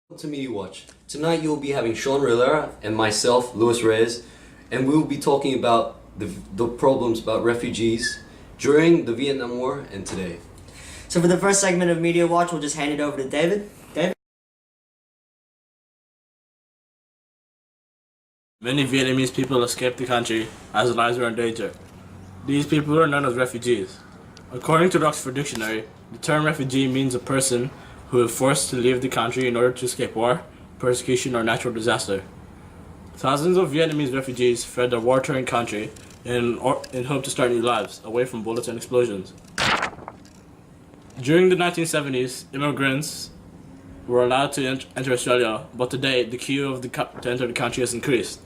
Welcome to Media Watch. Tonight you'll be having Shawn Rillera and myself, Reyes, and we will be talking about the problems about refugees during the Vietnam War and today. So for the first segment of Media Watch, we'll just hand it over to David. David? Many Vietnamese people escaped the country as their lives were in danger. These people are known as refugees. According to the Oxford Dictionary, the term refugee means a person who is forced to leave the country in order to escape war, persecution, or natural disaster. Thousands of Vietnamese refugees fled their war-torn country in hope to start new lives, away from bullets and explosions. During the 1970s, immigrants were allowed to enter Australia, but today the queue to enter the country has increased.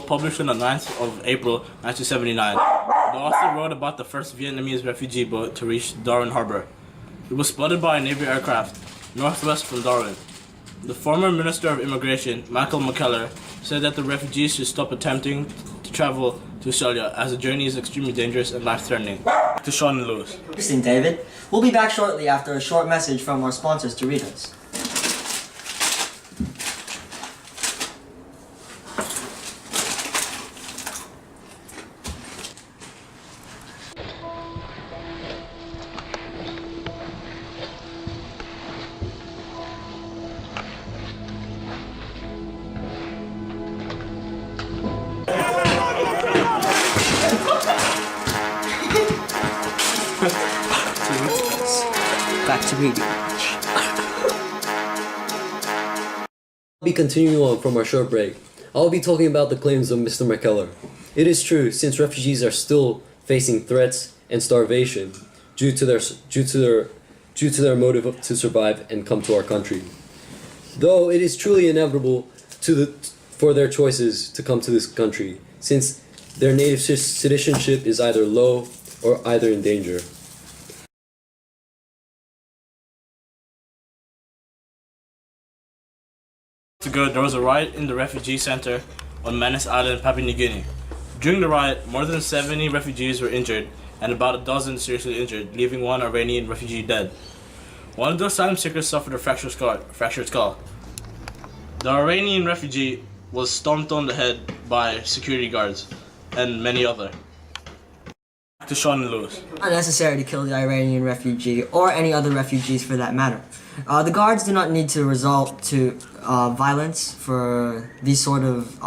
Published on the 9th of April 1979, the author wrote about the first Vietnamese refugee boat to reach Darwin Harbour. It was spotted by a Navy aircraft northwest from Darwin. The former Minister of Immigration, Michael McKellar, said that the refugees should stop attempting to travel to Australia as the journey is extremely dangerous and life-threatening. To Shawn and Lewis. Interesting, David. We'll be back shortly after a short message from our sponsors to read us. Back to Media Watch. I'll be continuing on from our short break. I'll be talking about the claims of Mr. McKellar. It is true, since refugees are still facing threats and starvation due to their motive to survive and come to our country. Though it is truly inevitable for their choices to come to this country, since their native citizenship is either low or either in danger. Ago, there was a riot in the refugee center on Manus Island, Papua New Guinea. During the riot, more than 70 refugees were injured and about a dozen seriously injured, leaving one Iranian refugee dead. One of the asylum seekers suffered a fractured skull. The Iranian refugee was stomped on the head by security guards and many others. To Shawn and Lewis. Unnecessary to kill the Iranian refugee or any other refugees for that matter. The guards do not need to resort to violence for these sort of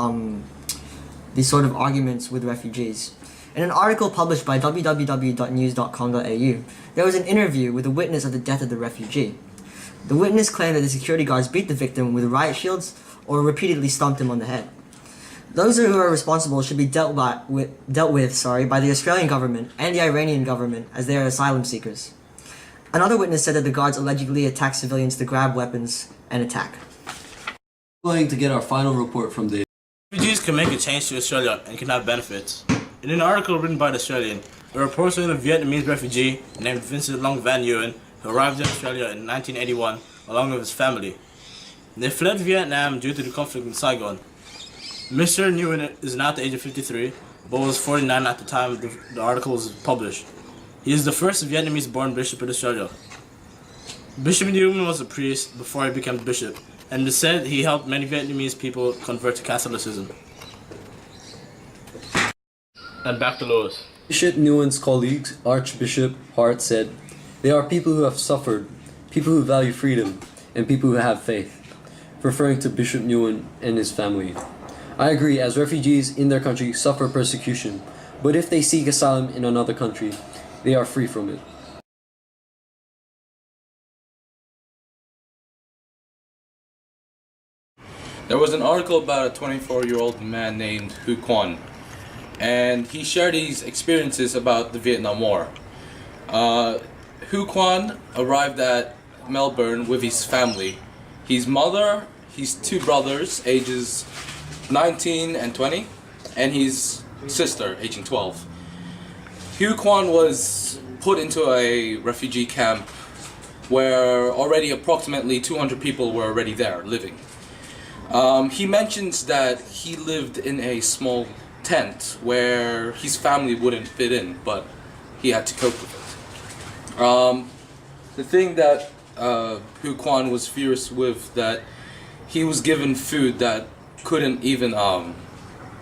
arguments with refugees. In an article published by www.news.com.au, there was an interview with a witness of the death of the refugee. The witness claimed that the security guards beat the victim with riot shields or repeatedly stomped him on the head. Those who are responsible should be dealt with by the Australian government and the Iranian government, as they are asylum seekers. Another witness said that the guards allegedly attacked civilians to grab weapons and attack. We're going to get our final report from the Refugees can make a change to Australia and can have benefits. In an article written by The Australian, a report on a Vietnamese refugee named Vincent Long Van Nguyen who arrived in Australia in 1981 along with his family. They fled Vietnam due to the conflict in Saigon. Mr. Nguyen is now at the age of 53, but was 49 at the time the article was published. He is the first Vietnamese-born bishop in Australia. Bishop Nguyen was a priest before he became bishop, and it is said he helped many Vietnamese people convert to Catholicism. And back to Lewis. Bishop Nguyen's colleague, Archbishop Hart, said, "They are people who have suffered, people who value freedom, and people who have faith," referring to Bishop Nguyen and his family. I agree, as refugees in their country suffer persecution, but if they seek asylum in another country, they are free from it. There was an article about a 24-year-old man named Hu Quan, and he shared his experiences about the Vietnam War. Hu Quan arrived at Melbourne with his family. His mother, his two brothers, ages 19 and 20, and his sister, aging 12. Hu Quan was put into a refugee camp where already approximately 200 people were already there living. He mentions that he lived in a small tent where his family wouldn't fit in, but he had to cope with it. The thing that Hu Quan was furious with that he was given food that couldn't even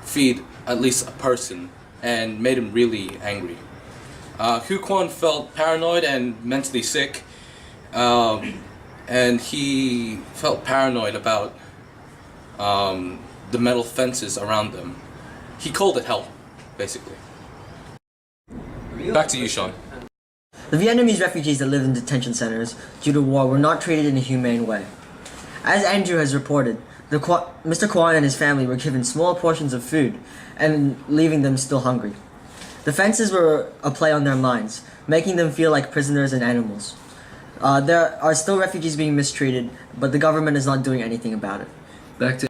feed at least a person, and made him really angry. Hu Quan felt paranoid and mentally sick, and he felt paranoid about the metal fences around them. He called it hell, basically. Back to you, Shawn. The Vietnamese refugees that live in detention centers due to war were not treated in a humane way. As Andrew has reported, Mr. Quan and his family were given small portions of food and leaving them still hungry. The fences were a play on their minds, making them feel like prisoners and animals. There are still refugees being mistreated, but the government is not doing anything about it. Back to